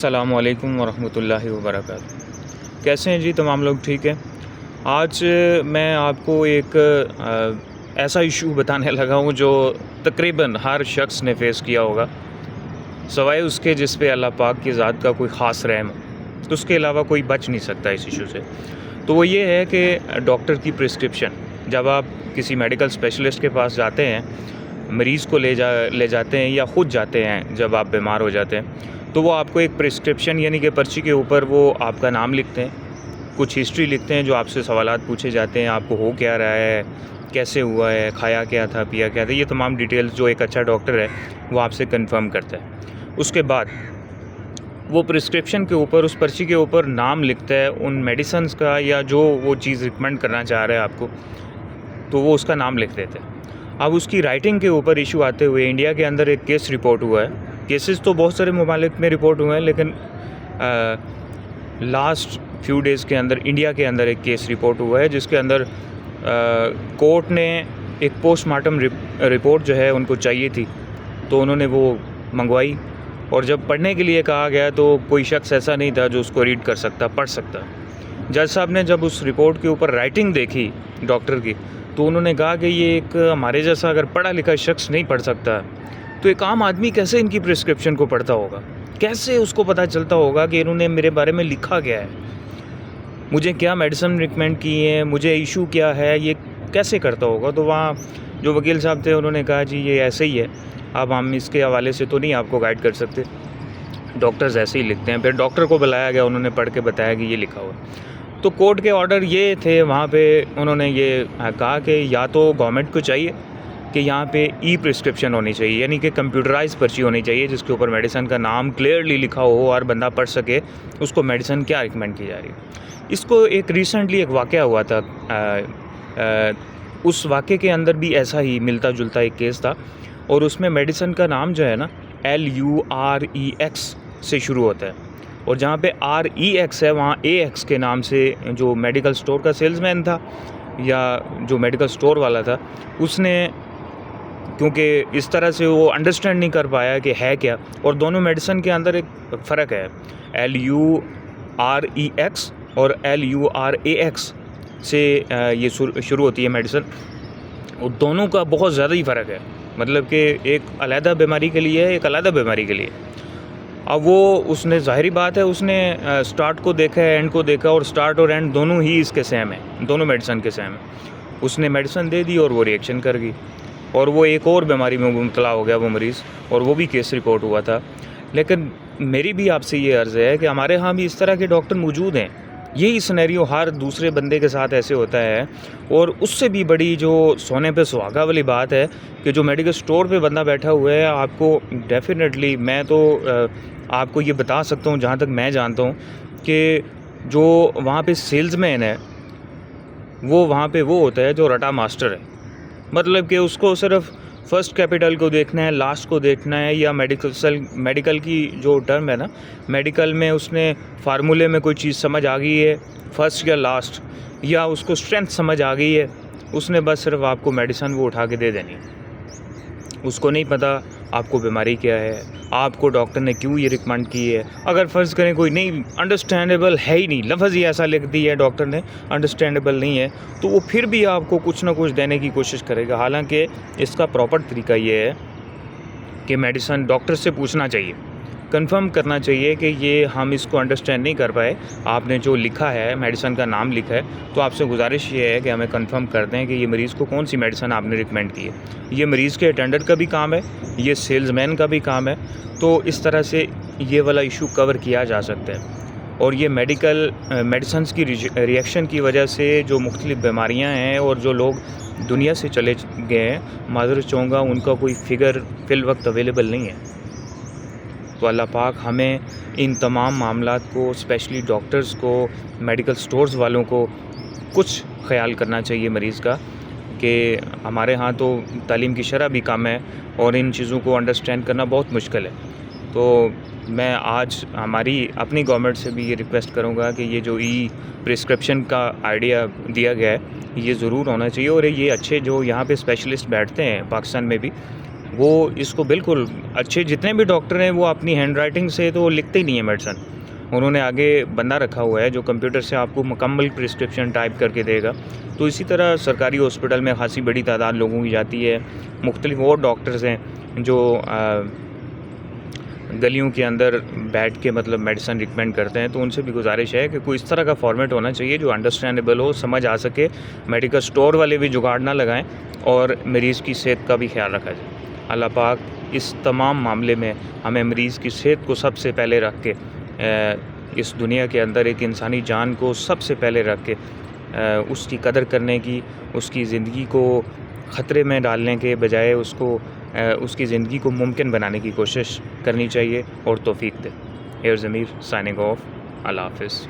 السلام علیکم ورحمۃ اللہ وبرکاتہ۔ کیسے ہیں جی تمام لوگ؟ ٹھیک ہے۔ آج میں آپ کو ایک ایسا ایشو بتانے لگا ہوں جو تقریباً ہر شخص نے فیس کیا ہوگا، سوائے اس کے جس پہ اللہ پاک کی ذات کا کوئی خاص رحم ہو، تو اس کے علاوہ کوئی بچ نہیں سکتا اس ایشو سے۔ تو وہ یہ ہے کہ ڈاکٹر کی پرسکرپشن، جب آپ کسی میڈیکل اسپیشلسٹ کے پاس جاتے ہیں، مریض کو لے جاتے ہیں یا خود جاتے ہیں جب آپ بیمار ہو جاتے ہیں، تو وہ آپ کو ایک پرسکرپشن یعنی کہ پرچی کے اوپر وہ آپ کا نام لکھتے ہیں، کچھ ہسٹری لکھتے ہیں، جو آپ سے سوالات پوچھے جاتے ہیں، آپ کو ہو کیا رہا ہے، کیسے ہوا ہے، کھایا کیا تھا، پیا کیا تھا، یہ تمام ڈیٹیلز جو ایک اچھا ڈاکٹر ہے وہ آپ سے کنفرم کرتا ہے۔ اس کے بعد وہ پرسکرپشن کے اوپر، اس پرچی کے اوپر نام لکھتا ہے ان میڈیسنز کا، یا جو وہ چیز ریکمینڈ کرنا چاہ رہا ہے آپ کو، تو وہ اس کا نام لکھ دیتے ہیں۔ اب اس کی رائٹنگ کے اوپر ایشو آتے ہوئے انڈیا کے اندر ایک کیس رپورٹ ہوا ہے۔ کیسز تو بہت سارے ممالک میں رپورٹ ہوئے ہیں، لیکن لاسٹ فیو ڈیز کے اندر انڈیا کے اندر ایک کیس رپورٹ ہوا ہے، جس کے اندر کورٹ نے ایک پوسٹ مارٹم رپورٹ جو ہے ان کو چاہیے تھی، تو انہوں نے وہ منگوائی، اور جب پڑھنے کے لیے کہا گیا تو کوئی شخص ایسا نہیں تھا جو اس کو ریڈ کر سکتا، پڑھ سکتا۔ جج صاحب نے جب اس رپورٹ کے اوپر رائٹنگ دیکھی ڈاکٹر کی، تو انہوں نے کہا کہ یہ ایک ہمارے جیسا اگر پڑھا لکھا شخص نہیں پڑھ سکتا، تو ایک عام آدمی کیسے ان کی پرسکرپشن کو پڑھتا ہوگا، کیسے اس کو پتہ چلتا ہوگا کہ انہوں نے میرے بارے میں لکھا کیا ہے، مجھے کیا میڈیسن ریکمینڈ کی ہے، مجھے ایشو کیا ہے، یہ کیسے کرتا ہوگا۔ تو وہاں جو وکیل صاحب تھے انہوں نے کہا جی یہ ایسے ہی ہے، اب ہم اس کے حوالے سے تو نہیں آپ کو گائیڈ کر سکتے، ڈاکٹرز ایسے ہی لکھتے ہیں۔ پھر ڈاکٹر کو بلایا گیا، انہوں نے پڑھ کے بتایا کہ یہ لکھا ہوا۔ تو کورٹ کے آرڈر یہ تھے، وہاں پہ انہوں نے یہ کہا کہ یا تو گورنمنٹ کو چاہیے کہ یہاں پہ ای پرسکرپشن ہونی چاہیے، یعنی کہ کمپیوٹرائز پرچی ہونی چاہیے جس کے اوپر میڈیسن کا نام کلیئرلی لکھا ہو اور بندہ پڑھ سکے اس کو میڈیسن کیا ریکمینڈ کی جا رہی ہے۔ اس کو ایک ریسنٹلی ایک واقعہ ہوا تھا، اس واقعے کے اندر بھی ایسا ہی ملتا جلتا ایک کیس تھا، اور اس میں میڈیسن کا نام جو ہے نا LUREX سے شروع ہوتا ہے، اور جہاں پہ REX ہے وہاں AX کے نام سے جو میڈیکل سٹور کا سیلز مین تھا یا جو میڈیکل سٹور والا تھا، اس نے کیونکہ اس طرح سے وہ انڈرسٹینڈ نہیں کر پایا کہ ہے کیا، اور دونوں میڈیسن کے اندر ایک فرق ہے، LUREX اور LURAX سے یہ شروع ہوتی ہے میڈیسن، اور دونوں کا بہت زیادہ ہی فرق ہے، مطلب کہ ایک علیحدہ بیماری کے لیے ہے، ایک علیحدہ بیماری کے لیے۔ اب وہ اس نے ظاہری بات ہے اس نے سٹارٹ کو دیکھا ہے، اینڈ کو دیکھا، اور سٹارٹ اور اینڈ دونوں ہی اس کے سیم ہیں، دونوں میڈیسن کے سیم ہیں۔ اس نے میڈیسن دے دی اور وہ ریئیکشن کر گئی، اور وہ ایک اور بیماری میں مبتلا ہو گیا وہ مریض، اور وہ بھی کیس رپورٹ ہوا تھا۔ لیکن میری بھی آپ سے یہ عرض ہے کہ ہمارے ہاں بھی اس طرح کے ڈاکٹر موجود ہیں، یہی سینیریو ہر دوسرے بندے کے ساتھ ایسے ہوتا ہے، اور اس سے بھی بڑی جو سونے پہ سہاگا والی بات ہے کہ جو میڈیکل سٹور پہ بندہ بیٹھا ہوا ہے، آپ کو ڈیفینیٹلی میں تو آپ کو یہ بتا سکتا ہوں جہاں تک میں جانتا ہوں کہ جو وہاں پہ سیلز مین ہے وہ وہاں پہ وہ ہوتا ہے جو رٹا ماسٹر ہے، مطلب کہ اس کو صرف فرسٹ کیپٹل کو دیکھنا ہے، لاسٹ کو دیکھنا ہے، یا میڈیکل کی جو ٹرم ہے نا، میڈیکل میں اس نے فارمولے میں کوئی چیز سمجھ آ گئی ہے فرسٹ یا لاسٹ، یا اس کو اسٹرینتھ سمجھ آ گئی ہے، اس نے بس صرف آپ کو میڈیسن وہ اٹھا کے دے دینی، اس کو نہیں پتہ آپ کو بیماری کیا ہے، آپ کو ڈاکٹر نے کیوں یہ ریکمینڈ کی ہے۔ اگر فرض کریں کوئی نہیں انڈرسٹینڈیبل ہے ہی نہیں، لفظ ہی ایسا لکھ دی ہے ڈاکٹر نے، انڈرسٹینڈیبل نہیں ہے، تو وہ پھر بھی آپ کو کچھ نہ کچھ دینے کی کوشش کرے گا، حالانکہ اس کا پراپر طریقہ یہ ہے کہ میڈیسن ڈاکٹر سے پوچھنا چاہیے، کنفرم کرنا چاہیے کہ یہ ہم اس کو انڈرسٹینڈ نہیں کر پائے، آپ نے جو لکھا ہے میڈیسن کا نام لکھا ہے، تو آپ سے گزارش یہ ہے کہ ہمیں کنفرم کر دیں کہ یہ مریض کو کون سی میڈیسن آپ نے ریکمینڈ کی ہے۔ یہ مریض کے اٹینڈنٹ کا بھی کام ہے، یہ سیلز مین کا بھی کام ہے، تو اس طرح سے یہ والا ایشو کور کیا جا سکتا ہے۔ اور یہ میڈیسنز کی ریئیکشن کی وجہ سے جو مختلف بیماریاں ہیں اور جو لوگ دنیا سے چلے گئے ہیں، معذرت چاہوں گا ان کا کوئی فگر فی الوقت اویلیبل نہیں ہے۔ تو اللہ پاک ہمیں ان تمام معاملات کو، اسپیشلی ڈاکٹرز کو، میڈیکل سٹورز والوں کو کچھ خیال کرنا چاہیے مریض کا، کہ ہمارے ہاں تو تعلیم کی شرح بھی کم ہے اور ان چیزوں کو انڈرسٹینڈ کرنا بہت مشکل ہے۔ تو میں آج ہماری اپنی گورنمنٹ سے بھی یہ ریکویسٹ کروں گا کہ یہ جو ای پرسکرپشن کا آئیڈیا دیا گیا ہے یہ ضرور ہونا چاہیے، اور یہ اچھے جو یہاں پہ اسپیشلسٹ بیٹھتے ہیں پاکستان میں بھی، وہ اس کو بالکل اچھے جتنے بھی ڈاکٹر ہیں وہ اپنی ہینڈ رائٹنگ سے تو لکھتے ہی نہیں ہیں میڈیسن. انہوں نے آگے بندہ رکھا ہوا ہے جو کمپیوٹر سے آپ کو مکمل پرسکرپشن ٹائپ کر کے دے گا. تو اسی طرح سرکاری ہاسپٹل میں خاصی بڑی تعداد لوگوں کی جاتی ہے. مختلف اور ڈاکٹرز ہیں جو گلیوں کے اندر بیٹھ کے مطلب میڈیسن ریکمینڈ کرتے ہیں. تو ان سے بھی گزارش ہے کہ کوئی اس طرح کا فارمیٹ ہونا چاہیے جو انڈرسٹینڈیبل ہو, سمجھ آ سکے. میڈیکل سٹور والے بھی جگاڑ نہ لگائیں اور مریض کی صحت کا بھی خیال رکھا جائے. اللہ پاک اس تمام معاملے میں ہمیں مریض کی صحت کو سب سے پہلے رکھ کے, اس دنیا کے اندر ایک انسانی جان کو سب سے پہلے رکھ کے اس کی قدر کرنے کی, اس کی زندگی کو خطرے میں ڈالنے کے بجائے اس کی زندگی کو ممکن بنانے کی کوشش کرنی چاہیے اور توفیق دے. ہیئر ضمیر سائننگ آف. اللہ حافظ.